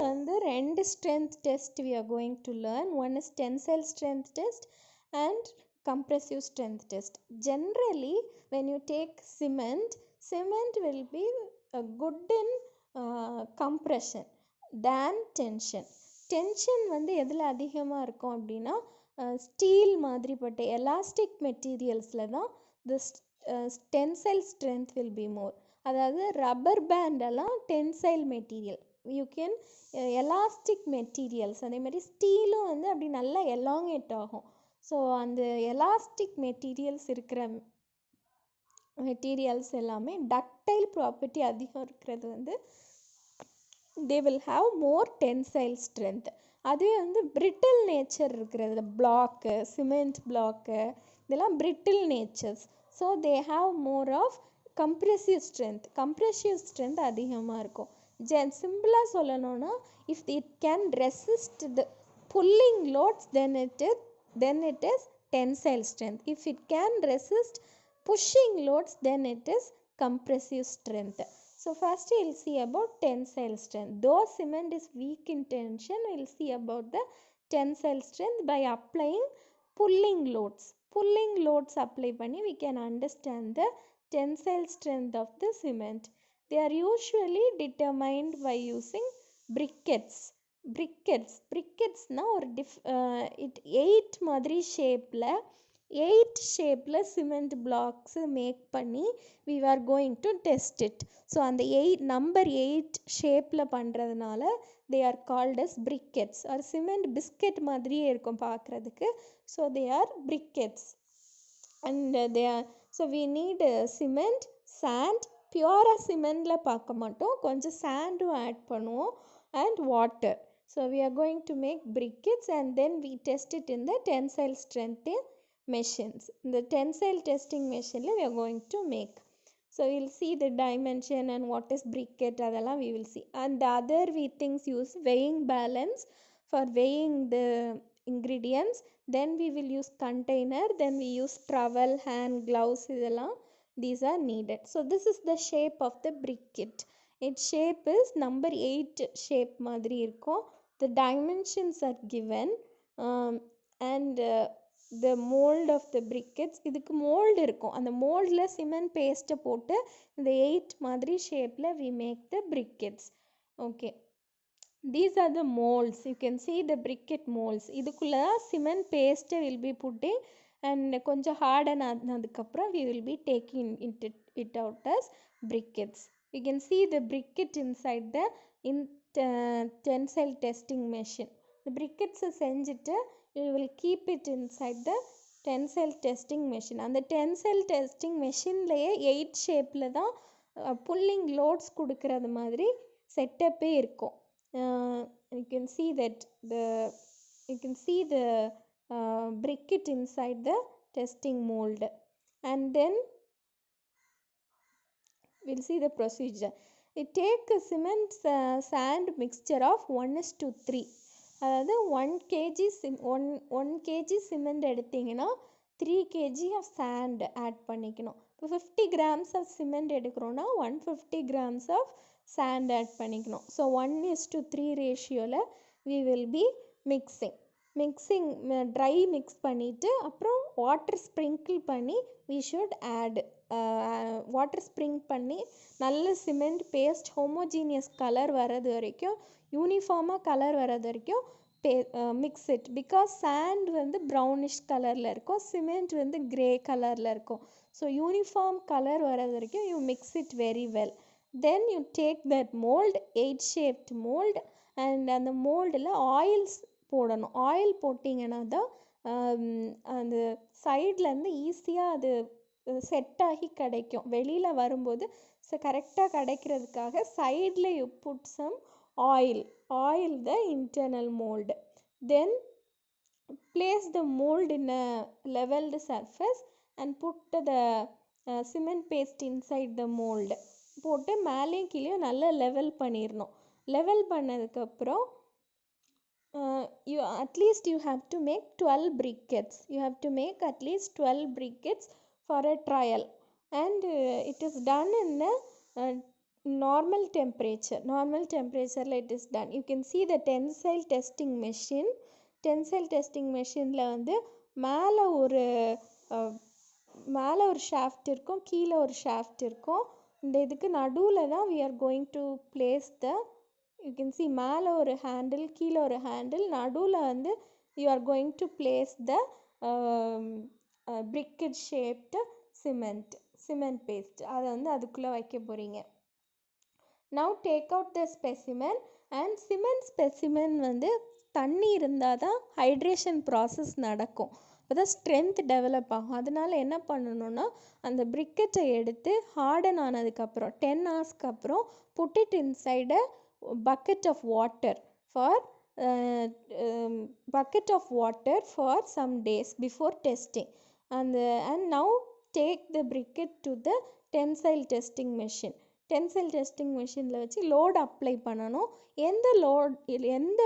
வந்து ரெண்டு strength test we are going to learn. One is tensile strength test and compressive strength test. Generally when you take cement will be good in compression than tension. Tension வந்து எதில் அதிகமாக இருக்கும் அப்படின்னா steel மாதிரிப்பட்ட elastic மெட்டீரியல்ஸில் தான் the tensile strength will be more. அதாவது rubber பேண்டெல்லாம் tensile material, you can elastic materials, அதேமாதிரி ஸ்டீலும் வந்து அப்படி நல்லா எலாங்கேட் ஆகும். ஸோ அந்த எலாஸ்டிக் மெட்டீரியல்ஸ் இருக்கிற மெட்டீரியல்ஸ் எல்லாமே டக்டைல் ப்ராப்பர்ட்டி அதிகம் இருக்கிறது வந்து they will have more tensile strength. அதுவே வந்து brittle nature இருக்கிறது, பிளாக்கு, சிமெண்ட் பிளாக்கு, இதெல்லாம் brittle natures. So they have more of compressive strength அதிகமாக இருக்கும். சிம்பிளாக சொல்லணும்னா if it can resist the pulling loads then it is tensile strength. If it can resist pushing loads then it is compressive strength. So first we will see about tensile strength. Though cement is weak in tension, we will see about the tensile strength by applying pulling loads apply பண்ணி we can understand the tensile strength of the cement. They are usually determined by using briquettes னா ஒரு 8 மாதிரி ஷேப்பில் cement blocks make பண்ணி we are going to test it. So அந்த number 8 ஷேப்பில் பண்ணுறதுனால they are called as briquettes. or cement biscuit மாதிரியே இருக்கும் பார்க்குறதுக்கு. So they are briquettes. and so we need cement, sand, பியூராக சிமெண்டில் பார்க்க மாட்டோம், கொஞ்சம் சாண்டும் ஆட் பண்ணுவோம், and water. So we are going to make briquettes and then we test it in the tensile strength machines. The tensile testing machine we are going to make. So we will see the dimension and what is briquette, adala we will see. And the other we things use weighing balance for weighing the ingredients. Then we will use container, then we use trowel, hand gloves, idella these are needed. So this is the shape of the briquette. Its shape is number 8 shape மாதிரி இருக்கும். The dimensions are given and the mold of the briquettes, இதுக்கு mold இருக்கும், அந்த moldல cement paste போட்டு இந்த 8 மாதிரி ஷேப்பில் we make the briquettes. okay, these are the molds. You can see the briquette molds. இதுக்குள்ள cement paste will be putting and கொஞ்சம் harden ஆனதுக்கப்புறம் we will be taking it out as briquettes. You can see the briquette inside the tensile testing machine. The briquettes செஞ்சுட்டு you will keep it inside the tensile testing machine. அந்த tensile testing machineலயே 8 ஷேப்பில் தான் pulling loads கொடுக்கறது மாதிரி செட்டப்பே இருக்கும். You can see that the briquette inside the testing mold. And then we'll see the procedure. We take a cement sand mixture of 1:3. அதாவது 1 kg cement எடுத்திங்கன்னா 3 kg of sand add பண்ணிக்கணும். இப்போ 50 grams of cement எடுக்கிறோன்னா 150 grams of sand add பண்ணிக்கணும். So 1:3 ரேஷியோவில் we will be mixing try mix பண்ணிவிட்டு அப்புறம் water sprinkle பண்ணி we should add water spring பண்ணி நல்ல சிமெண்ட் பேஸ்ட் ஹோமோஜீனியஸ் கலர் வர்றது வரைக்கும், யூனிஃபார்மாக கலர் வர்றது வரைக்கும் மிக்ஸ் இட். பிகாஸ் சாண்ட் வந்து ப்ரௌனிஷ் கலரில் இருக்கும், சிமெண்ட் வந்து கிரே கலரில் இருக்கும். ஸோ யூனிஃபார்ம் கலர் வர்றது வரைக்கும் you mix it very well. Then you take that mould, 8 shaped mould, and அந்த மோல்டில் ஆயில்ஸ் போடணும். ஆயில் போட்டிங்கன்னா தான் அந்த சைட்லேருந்து ஈஸியாக அது செட் ஆகி கிடைக்கும். வெளியில் வரும்போது கரெக்டாக கிடைக்கிறதுக்காக சைடில் you put some oil the internal mould. Then place the mold in a leveled surface and put the cement paste inside the mold. போட்டு மேலேயும் கீழேயும் நல்லா லெவல் பண்ணிடணும். லெவல் பண்ணதுக்கப்புறம் at least you have to make 12 briquettes. You have to make at least 12 briquettes for a trial. And it is done in a normal temperature it is done. You can see the tensile testing machine. Tensile testing machineல வந்து மேலே ஒரு shaft இருக்கும், கீழே ஒரு shaft இருக்கும். இந்த இதுக்கு நடுவில் தான் we are going to place the, you can see மேலே ஒரு ஹேண்டில் கீழே ஒரு ஹேண்டில், நடுவில் வந்து you are going to place the briquette shaped cement paste. அதை வந்து அதுக்குள்ளே வைக்க போகிறீங்க. Now take out the specimen, and cement specimen வந்து தண்ணி இருந்தால் தான் ஹைட்ரேஷன் ப்ராசஸ் நடக்கும், அப்போ தான் ஸ்ட்ரென்த் டெவலப் ஆகும். அதனால் என்ன பண்ணணுன்னா அந்த பிரிக்கெட்டை எடுத்து ஹார்டன் ஆனதுக்கப்புறம் 10 ஹவர்ஸ்க்கு அப்புறம் put it inside a bucket of water for some days before testing. and now take the briquette to the tensile testing machine. Tensile testing மெஷினில் வச்சு லோடு அப்ளை பண்ணணும். எந்த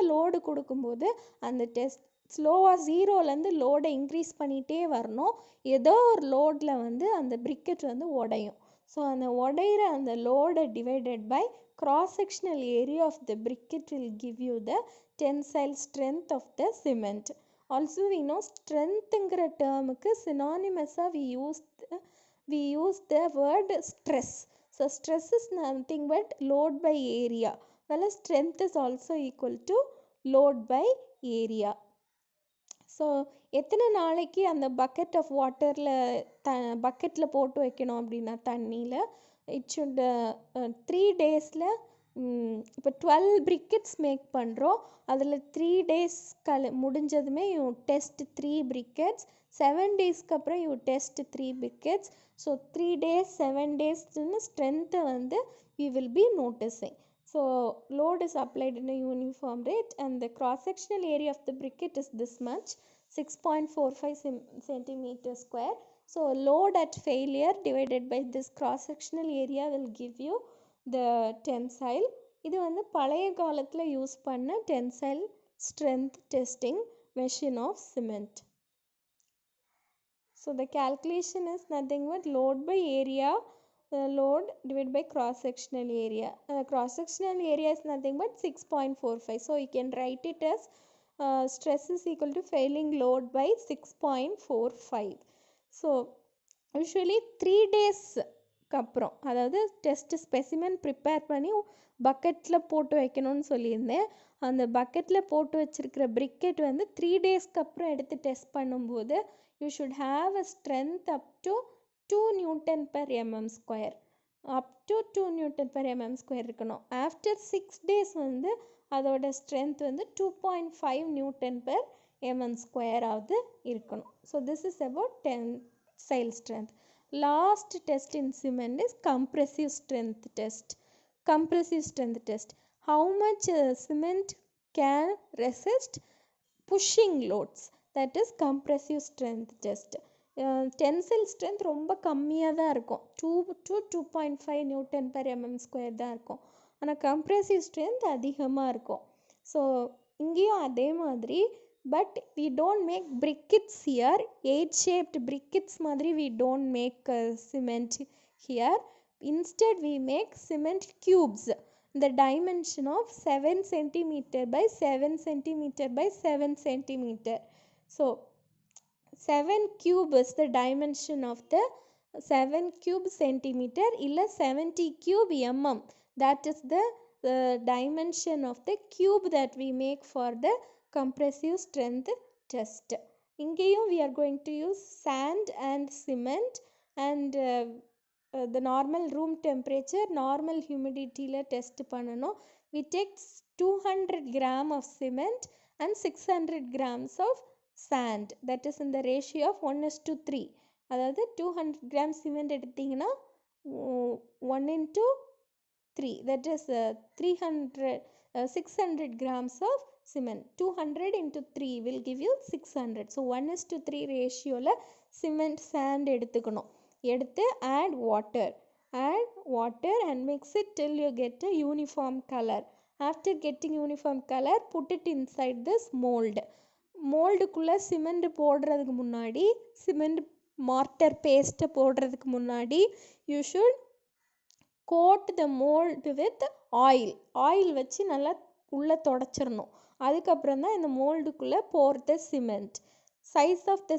லோடு கொடுக்கும்போது அந்த டெஸ்ட் ஸ்லோவாக 0லேருந்து லோடை இன்க்ரீஸ் பண்ணிகிட்டே வரணும். ஏதோ ஒரு லோடில் வந்து அந்த பிரிக்கெட் வந்து உடையும். ஸோ அந்த உடையிற அந்த லோடை divided by cross sectional area of the briquette will give you the tensile strength of the cement. Also we know strengthங்கிற டேர்முக்கு synonymously we use the word stress. So stress is nothing but load by area, whereas strength is also equal to load by area. So எத்தனை நாளைக்கு அந்த bucket of பக்கெட்டில் போட்டு வைக்கணும் அப்படின்னா தண்ணியில் it should 3 டேஸில். இப்போ 12 briquettes மேக் பண்ணுறோம், அதில் 3 days முடிஞ்சதுமே யூ டெஸ்ட் 3 briquettes. 7 daysக்கு அப்புறம் you test 3 briquettes. So 3 days 7 daysன்னு ஸ்ட்ரென்த்தை வந்து we will be noticing. So load is applied in a uniform rate, and the cross sectional area of the briquette is this much, 6.45 centimeter square. So load at failure divided by this cross sectional area will give you the tensile. இது வந்து பழைய காலத்தில் use பண்ண tensile strength testing machine of cement. So the calculation is nothing but load by area, load divided by cross sectional area. Cross sectional area is nothing but 6.45. So you can write it as stress is equal to failing load by 6.45. So usually 3 days அப்புறம், அதாவது test specimen prepare பண்ணி பக்கெட்டில் போட்டு வைக்கணும்னு சொல்லியிருந்தேன். அந்த பக்கெட்டில் போட்டு வச்சுருக்கிற பிரிக்கெட் வந்து 3 டேஸ்க்கு அப்புறம் எடுத்து டெஸ்ட் பண்ணும்போது you should have a strength up to 2 Newton per mm square. up to 2 Newton per mm square இருக்கணும். after 6 days வந்து அதோட strength வந்து 2.5 Newton per mm square ஆவது இருக்கணும். so this is about tensile strength. Last test in cement is compressive strength test. How much cement can resist pushing loads, that is compressive strength test. Tensile strength ரொம்ப கம்மியாக தான் இருக்கும், 2 to 2.5 Newton per mm square தான் இருக்கும். ஆனால் compressive strength அதிகமாக இருக்கும். So இங்கேயும் அதே மாதிரி, but we don't make briquettes here, 8-shaped briquettes மாதிரி we don't make cement here. Instead we make cement cubes, the dimension of 7 cm by 7 cm by 7 cm. So 7 cube is the dimension of the 7 cube centimeter illa 70 cube mm, that is the dimension of the cube that we make for the compressive strength test. இங்கேயும் we are going to use sand and cement, and the normal room temperature, normal humidity ல test பண்ணணும். we take 200 gram of cement and 600 grams of sand, that is in the ratio of 1:3. அதாவது 200 grams cement எடுத்தீங்கன்னா 1:3, that is 600 grams of cement. 200 into 3 will give you 600. so 1:3 ratioல cement sand எடுத்துக்கணும். எடுத்து add water and mix it till you get a uniform color. after getting uniform color, put it inside this மோல்டுக்குள்ளே cement போடுறதுக்கு முன்னாடி, cement mortar பேஸ்ட்டை போடுறதுக்கு முன்னாடி you should coat the mould with oil வச்சு நல்லா உள்ளே தொடச்சிடணும். அதுக்கப்புறம் தான் இந்த மோல்டுக்குள்ளே போடுற சிமெண்ட். Size of the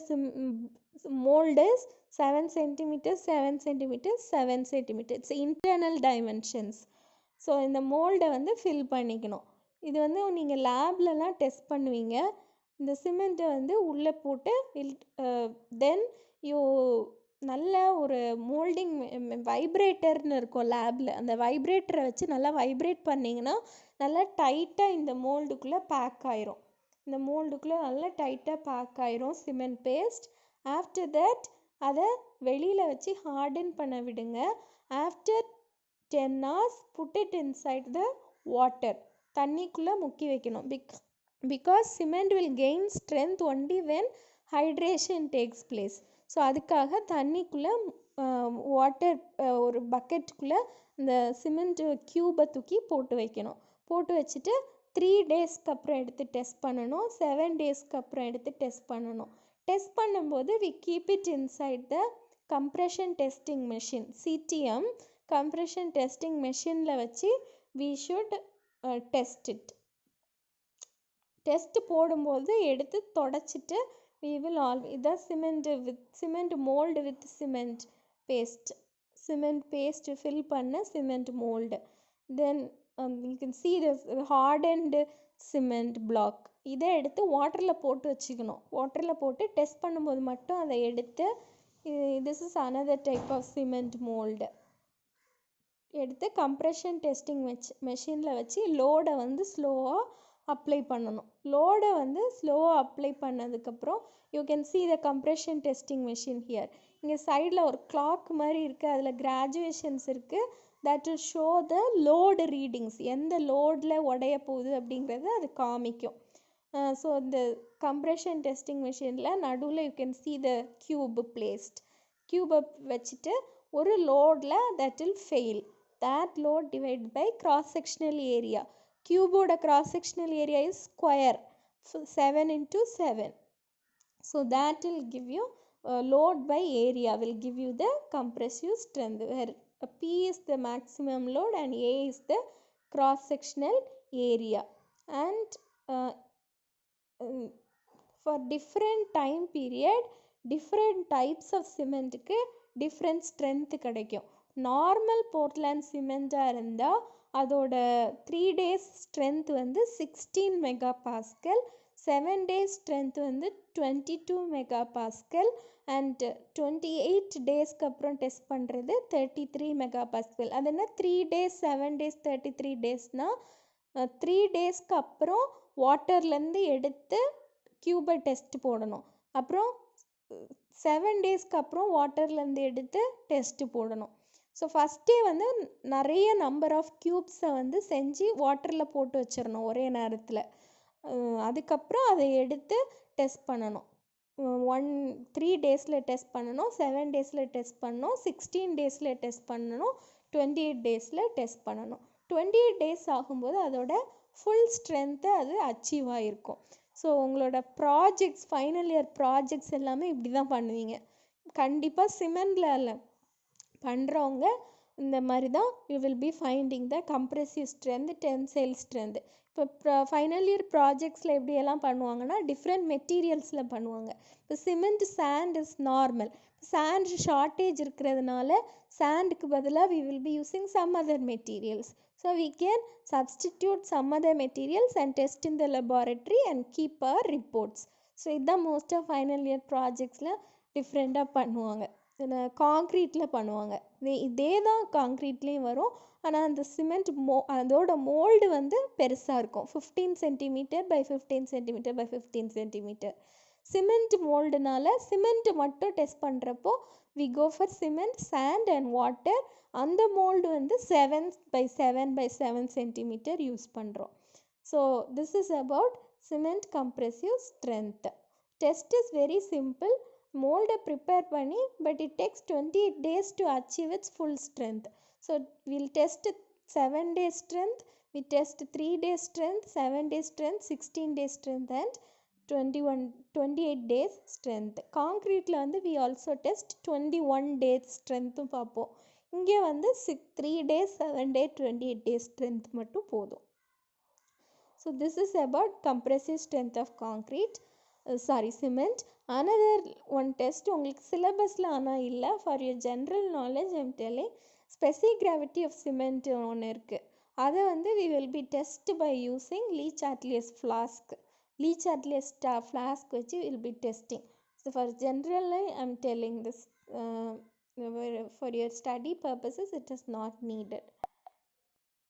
mould is 7 centimeters, 7 centimeters, 7 centimeters. It's internal dimensions. So இந்த மோல்டை வந்து ஃபில் பண்ணிக்கணும். இது வந்து நீங்கள் லேப்லலாம் டெஸ்ட் பண்ணுவீங்க. இந்த சிமெண்ட்டை வந்து உள்ளே போட்டு தென் யூ நல்ல ஒரு மோல்டிங் வைப்ரேட்டர்னு இருக்கும் லேபில். அந்த வைப்ரேட்டரை வச்சு நல்லா வைப்ரேட் பண்ணிங்கன்னா நல்லா டைட்டாக இந்த மோல்டுக்குள்ளே பேக் ஆயிரும். இந்த மோல்டுக்குள்ளே நல்லா டைட்டாக பேக் ஆயிரும் சிமெண்ட் பேஸ்ட். ஆஃப்டர் தட் அதை வெளியில் வச்சு ஹார்டன் பண்ண விடுங்க. After 10 hours put it inside the water. தண்ணிக்குள்ளே முக்கி வைக்கணும். because cement will gain strength only when hydration takes place. So அதுக்காக தண்ணிக்குள்ளே வாட்டர் ஒரு பக்கெட்டுக்குள்ளே இந்த சிமெண்ட் க்யூபை தூக்கி போட்டு வைக்கணும். போட்டு வச்சுட்டு 3 daysக்கு அப்புறம் எடுத்து டெஸ்ட் பண்ணணும். 7 daysக்கு அப்புறம் எடுத்து டெஸ்ட் பண்ணணும். டெஸ்ட் பண்ணும்போது we keep it inside the compression testing machine, CTM compression testing machineல வச்சு we should test it. Test போடும்போது எடுத்து தொடச்சிட்டு we will இதான் cement mould with cement paste fill பண்ண cement mould. Then you can see this hardened cement block. இதை எடுத்து வாட்டரில் போட்டு வச்சுக்கணும். வாட்டரில் போட்டு டெஸ்ட் பண்ணும்போது மட்டும் அதை எடுத்து this is another type of cement mold. எடுத்து கம்ப்ரெஷன் டெஸ்டிங் மெஷினில் வச்சு லோடை வந்து ஸ்லோவாக அப்ளை பண்ணணும். லோடை வந்து ஸ்லோவாக அப்ளை பண்ணதுக்கப்புறம் you can see the compression testing machine here. இங்கே சைடில் ஒரு கிளாக் மாதிரி இருக்குது. அதில் கிராஜுவேஷன்ஸ் இருக்குது. that will show the load readings. எந்த லோடில் உடைய போகுது அப்படிங்கிறது அது காமிக்கும். ஸோ இந்த கம்ப்ரெஷன் டெஸ்டிங் மெஷினில் நடுவில் you can see the cube placed. க்யூபை வச்சுட்டு ஒரு லோடில் that will fail. that load divided by cross sectional area. Cubeோட cross sectional area is square 7 into 7. So that will give you load by area will give you the compressive strength, where P is the maximum load and A is the cross sectional area. And for different time period different types of cement க்கு different strength கிடைக்கும். Normal Portland சிமெண்ட்டாக இருந்தால் அதோட 3 days strength வந்து 16 MPa, 7 days strength வந்து 22 MPa and 28 daysக்கு அப்புறம் test பண்ணுறது 33 MPa. அது என்ன 3 days 7 days 33 daysனால் 3 daysக்கு அப்புறம் வாட்டர்லேருந்து எடுத்து க்யூபை டெஸ்ட் போடணும். அப்புறம் 7 daysக்கு அப்புறம் வாட்டர்லேருந்து எடுத்து டெஸ்ட்டு போடணும். ஸோ ஃபஸ்ட்டே வந்து நிறைய நம்பர் ஆஃப் க்யூப்ஸை வந்து செஞ்சு வாட்டரில் போட்டு வச்சிடணும் ஒரே நேரத்தில். அதுக்கப்புறம் அதை எடுத்து டெஸ்ட் பண்ணணும். 3 daysல டெஸ்ட் பண்ணணும், 7 daysல டெஸ்ட் பண்ணணும், 16 daysல டெஸ்ட் பண்ணணும், 28 daysல டெஸ்ட் பண்ணணும். 28 days ஆகும்போது அதோட ஃபுல் ஸ்ட்ரென்த்தை அது அச்சீவ் ஆகிருக்கும். ஸோ உங்களோட ப்ராஜெக்ட்ஸ் ஃபைனல் இயர் ப்ராஜெக்ட்ஸ் எல்லாமே இப்படி தான் பண்ணுவீங்க. கண்டிப்பாக சிமெண்டில் பண்ணுறவங்க இந்த மாதிரி தான் you will be finding the compressive strength, tensile strength. இப்போ ஃபைனல் இயர் ப்ராஜெக்ட்ஸில் எப்படியெல்லாம் பண்ணுவாங்கன்னா டிஃப்ரெண்ட் மெட்டீரியல்ஸில் பண்ணுவாங்க. இப்போ cement sand is normal. Sand shortage இருக்கிறதுனால சாண்டுக்கு பதிலாக we will be using some other materials. So we can substitute some other materials and test in the laboratory and keep our reports. So இதுதான் most of final year ப்ராஜெக்ட்ஸில் டிஃப்ரெண்ட்டாக பண்ணுவாங்க. காங்க்ரீட்டில் பண்ணுவாங்க. இதே தான் காங்க்ரீட்லேயும் வரும். ஆனால் அந்த சிமெண்ட் அதோட மோல்டு வந்து பெருசாக இருக்கும். 15 centimeter by 15 centimeter by 15 centimeter. Cement மோல்டுனால cement மட்டும் டெஸ்ட் பண்ணுறப்போ we go for cement, sand and water. அந்த மோல்டு வந்து 7 by 7 by 7 centimeter யூஸ் பண்ணுறோம். So this is about cement compressive strength. Test is very simple. மோல்டை prepare பண்ணி but it takes 28 days to achieve its full strength. So we'll test 7 days strength, we test 3 days strength, 7 days strength, 16 days strength and 28 days strength. காங்க்ரீட்டில் வந்து we also test 21 days strength பார்ப்போம். இங்கே வந்து 3 days 7 day 28 days strength மட்டும் போதும். So this is about compressive strength of concrete, cement. Another one test உங்களுக்கு syllabusல ஆனால் இல்லை, for your general knowledge I am telling, specific gravity of cement ஒன்று இருக்குது. அதை வந்து we will be test by using Le-Chatelier's flask. Le-Chatelier's flask வச்சு we will be testing. So for general I am telling this, for your study purposes it is not needed.